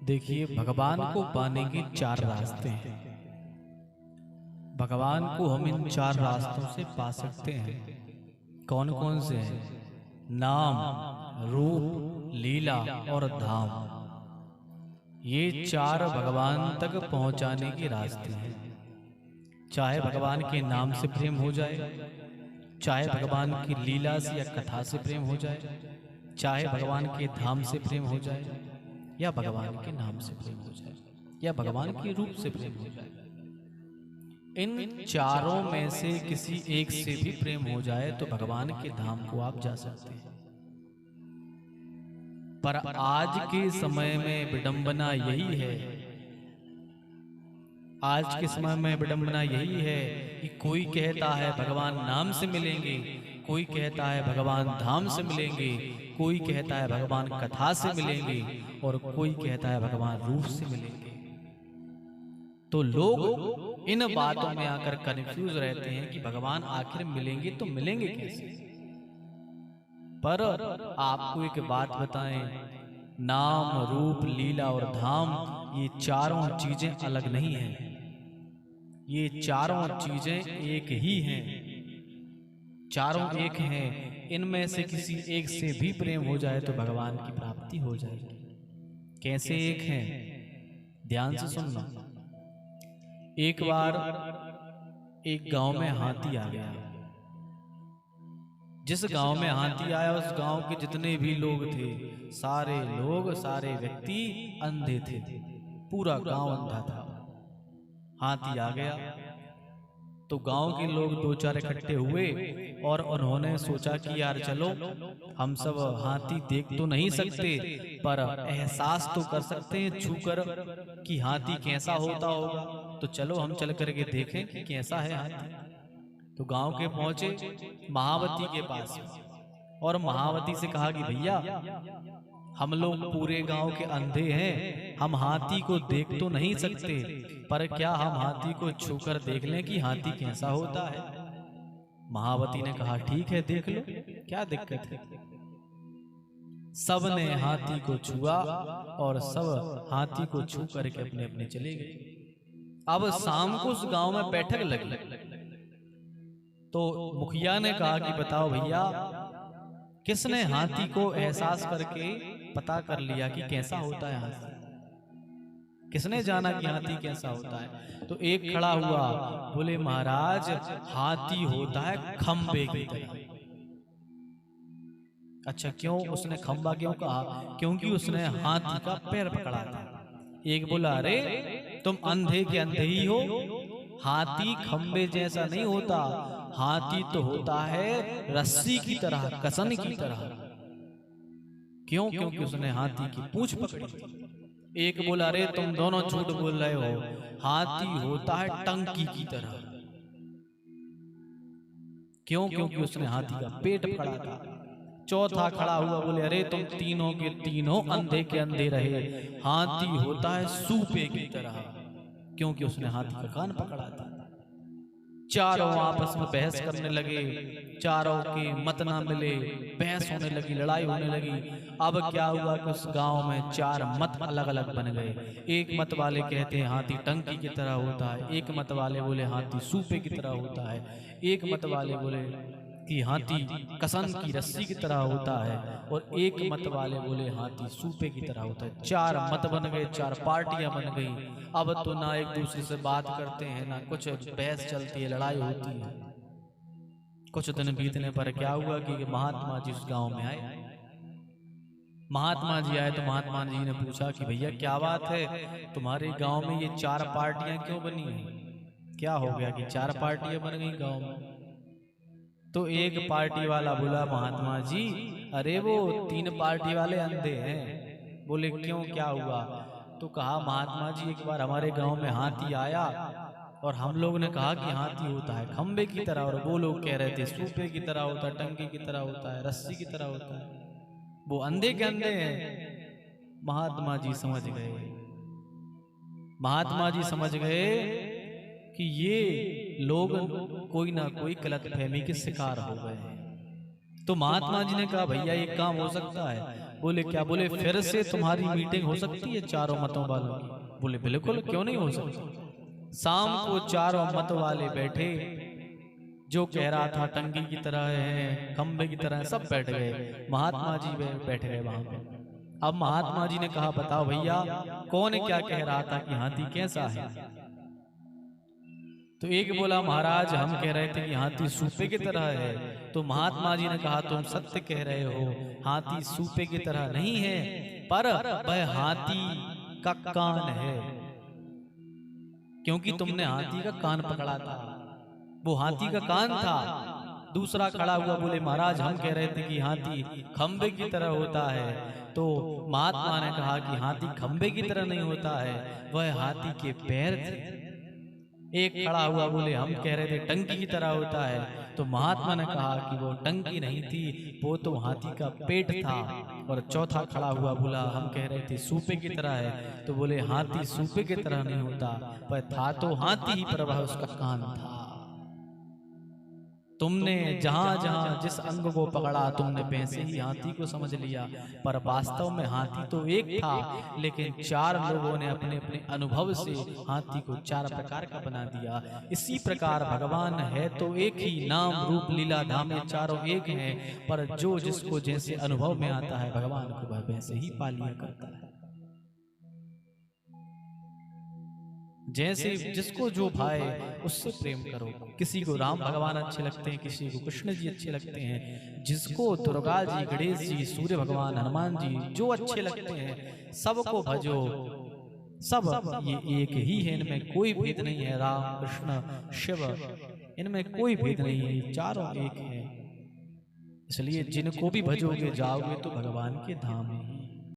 देखिए, भगवान को पाने के चार रास्ते हैं। भगवान को हम इन चार रास्तों से पा सकते हैं। कौन कौन से हैं? नाम, रूप, लीला और धाम। ये चार भगवान तक पहुंचाने के रास्ते हैं। चाहे भगवान के नाम से प्रेम हो जाए, चाहे भगवान की लीला से या कथा से प्रेम हो जाए, चाहे भगवान के धाम से प्रेम हो जाए, या भगवान के नाम से प्रेम हो जाए, या भगवान के रूप से प्रेम हो जाए। इन चारों में से किसी एक से भी प्रेम हो जाए तो भगवान के धाम को आप जा सकते हैं। पर आज के समय में विडंबना यही है, आज के समय में विडंबना यही है कि कोई कहता है भगवान नाम से मिलेंगे, कोई कहता है भगवान धाम से मिलेंगे, कोई कहता है भगवान कथा से मिलेंगे, और कोई कहता है भगवान रूप से मिलेंगे। तो लोग इन बातों में आकर कंफ्यूज रहते हैं कि भगवान आखिर मिलेंगे तो मिलेंगे कैसे। पर आपको एक बात बताएं, नाम, रूप, लीला और धाम ये चारों चीजें अलग नहीं हैं। ये चारों चीजें एक ही हैं, चारों एक हैं। इनमें से किसी एक से भी प्रेम हो जाए तो भगवान की प्राप्ति हो जाएगी। कैसे एक हैं? ध्यान से सुनना। एक बार एक गांव में हाथी आ गया। जिस गांव में हाथी आया उस गांव के जितने भी लोग थे, सारे लोग, सारे व्यक्ति अंधे थे। पूरा गांव अंधा था। हाथी आ गया तो गांव के लोग दो चार इकट्ठे हुए और उन्होंने सोचा कि यार चलो, हम सब हाथी देख तो नहीं सकते पर एहसास तो कर सकते हैं छूकर कि हाथी कैसा होता होगा। तो चलो हम चल करके देखें कि कैसा है हाथी। तो गांव के पहुंचे महावती के पास और महावती से कहा कि भैया, हम लोग पूरे गांव के अंधे हैं, हम हाथी को देख तो नहीं सकते, पर क्या हम हाथी को छूकर देख लें कि हाथी कैसा होता है? महावती ने कहा ठीक है, देख लो, क्या दिक्कत है। सब ने हाथी को छुआ और सब हाथी को छू करके अपने अपने चले गए। अब शाम को उस गांव में बैठक लगी तो मुखिया ने कहा कि बताओ भैया, किसने हाथी को एहसास करके पता कर लिया कि कैसा होता है हाथी? किसने जाना कि हाथी कैसा होता है? तो एक खड़ा हुआ, बोले महाराज, हाथी होता है खंबे की तरह। अच्छा, क्यों? उसने खंबा क्यों कहा? क्योंकि उसने हाथी का पैर पकड़ा था। एक बोला, अरे तुम अंधे के अंधे ही हो, हाथी खंबे जैसा नहीं होता, हाथी तो होता है रस्सी की तरह, कसन की तरह। क्यों? क्योंकि उसने हाथी की पूंछ पकड़ी। एक बोला, अरे तुम दोनों झूठ बोल रहे हो, हाथी होता है टंकी की तरह। क्यों? क्योंकि उसने हाथी का पेट पकड़ा था। चौथा खड़ा हुआ, बोले अरे तुम तीनों के तीनों अंधे के अंधे रहे, हाथी होता है सूपे की तरह। क्योंकि उसने हाथी का कान पकड़ा था। चारों आपस में बहस करने लगे, चारों के मत ना मिले, बहस होने लगी, लड़ाई होने लगी। अब क्या हुआ कि उस गांव में चार मत अलग अलग बन गए। एक मत वाले कहते हैं हाथी टंकी की तरह होता है, एक मत वाले बोले हाथी सूपे की तरह होता है, एक मत वाले बोले कि हाथी कसन की रस्सी की तरह होता है, और एक मत वाले बोले हाथी सूपे की तरह होता है। चार मत बन गए, चार पार्टियां बन गई। अब तो ना एक दूसरे से बात करते हैं, ना कुछ बहस चलती है, लड़ाई होती है। कुछ दिन बीतने पर क्या हुआ कि महात्मा जी उस गांव में आए। महात्मा जी आए तो महात्मा जी ने पूछा कि भैया क्या बात है, तुम्हारे गांव में ये चार पार्टियां क्यों बनी है? क्या हो गया कि चार पार्टियां बन गई गांव में? तो एक पार्टी वाला बोला, महात्मा जी, अरे वो तीन पार्टी वाले अंधे हैं। बोले क्यों, क्या हुआ? तो कहा, महात्मा जी एक बार हमारे गांव में हाथी आया और हम लोग ने कहा कि हाथी होता है खंबे की तरह, और वो लोग कह रहे थे सूपे की तरह होता है, टंकी की तरह होता है, रस्सी की तरह होता है। वो अंधे के अंधे हैं। महात्मा जी समझ गए, महात्मा जी समझ गए कि ये लोग कोई ना कोई गलतफहमी के शिकार हो गए हैं। तो महात्मा जी ने कहा, भैया एक काम हो सकता है, बोले क्या? बोले फिर से तुम्हारी मीटिंग हो सकती है चारों मतों वालों की? बोले बिल्कुल, क्यों नहीं हो सकती। शाम को चारों मत वाले बैठे, जो कह रहा था टंकी की तरह है, खंबे की तरह है, सब बैठ गए। महात्मा जी बैठ गए वहां पे। अब महात्मा जी ने कहा बताओ भैया, कौन क्या कह रहा था कि हाथी कैसा है? तो एक बोला महाराज हम कह रहे थे कि हाथी सूपे की तरह है। तो महात्मा जी ने कहा तुम सत्य कह रहे हो, हाथी सूपे की तरह नहीं है, पर वह हाथी का कान है, क्योंकि तुमने हाथी का कान पकड़ा था, वो हाथी का कान था। दूसरा खड़ा हुआ बोले महाराज हम कह रहे थे कि हाथी खंबे की तरह होता है। तो महात्मा ने कहा कि हाथी खंबे की तरह नहीं होता है, वह हाथी के पैर थे। एक खड़ा हुआ बोले हम कह रहे थे टंकी की तरह होता है। तो महात्मा ने कहा कि वो टंकी नहीं थी, वो तो हाथी का पेट था। और चौथा खड़ा हुआ बोला हम कह रहे थे सूपे की तरह है। तो बोले हाथी सूपे की तरह नहीं होता, पर था तो हाथी ही, पर वह उसका कान था। तुमने जहां जहां जिस अंग को पकड़ा तुमने वैसे ही हाथी को समझ लिया, पर वास्तव में हाथी तो एक था, लेकिन चार लोगों ने अपने अपने अनुभव से हाथी को चार प्रकार का बना दिया। इसी प्रकार भगवान है तो एक ही, नाम रूप लीला धाम चारों एक हैं, पर जो जिसको जैसे अनुभव में आता है भगवान को वह वैसे ही पा लिया करता है। जैसे जिसको जो भाए उससे प्रेम करो। किसी को राम भगवान अच्छे लगते हैं, किसी को कृष्ण जी अच्छे लगते हैं, जिसको दुर्गा जी, गणेश जी, सूर्य भगवान, हनुमान जी जो अच्छे लगते हैं सबको भजो। सब ये एक ही है, इनमें कोई भेद नहीं है। राम कृष्ण शिव इनमें कोई भेद नहीं है, ये चारों एक है। इसलिए जिनको भी भजोगे जाओगे तो भगवान के धाम में ही।